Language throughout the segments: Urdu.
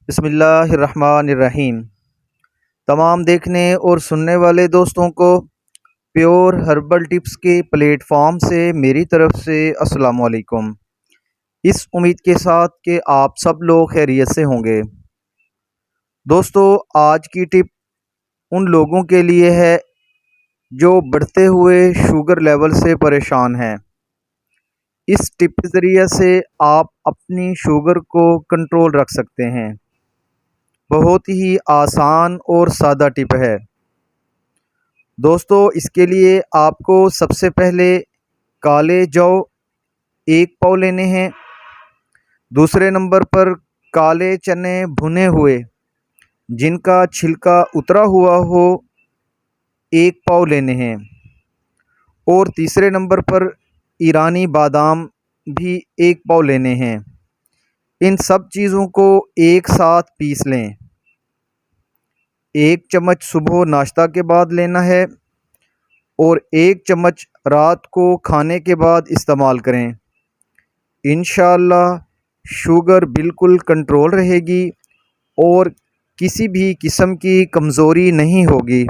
بسم اللہ الرحمن الرحیم۔ تمام دیکھنے اور سننے والے دوستوں کو پیور ہربل ٹپس کے پلیٹ فارم سے میری طرف سے السلام علیکم، اس امید کے ساتھ کہ آپ سب لوگ خیریت سے ہوں گے۔ دوستو، آج کی ٹپ ان لوگوں کے لیے ہے جو بڑھتے ہوئے شوگر لیول سے پریشان ہیں۔ اس ٹپ کے ذریعے سے آپ اپنی شوگر کو کنٹرول رکھ سکتے ہیں۔ بہت ہی آسان اور سادہ ٹپ ہے دوستو۔ اس کے لیے آپ کو سب سے پہلے کالے جو 1 پاؤ لینے ہیں۔ دوسرے نمبر پر کالے چنے بھنے ہوئے جن کا چھلکا اترا ہوا ہو 1 پاؤ لینے ہیں۔ اور تیسرے نمبر پر ایرانی بادام بھی 1 پاؤ لینے ہیں۔ ان سب چیزوں کو ایک ساتھ پیس لیں۔ 1 چمچ صبح ناشتہ کے بعد لینا ہے اور 1 چمچ رات کو کھانے کے بعد استعمال کریں۔ انشاءاللہ شوگر بالکل کنٹرول رہے گی اور کسی بھی قسم کی کمزوری نہیں ہوگی۔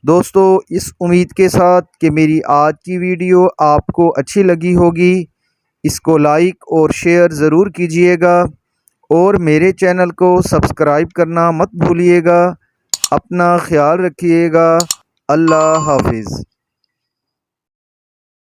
دوستو، اس امید کے ساتھ کہ میری آج کی ویڈیو آپ کو اچھی لگی ہوگی، اس کو لائک اور شیئر ضرور کیجیے گا اور میرے چینل کو سبسکرائب کرنا مت بھولیے گا۔ اپنا خیال رکھیے گا۔ اللہ حافظ۔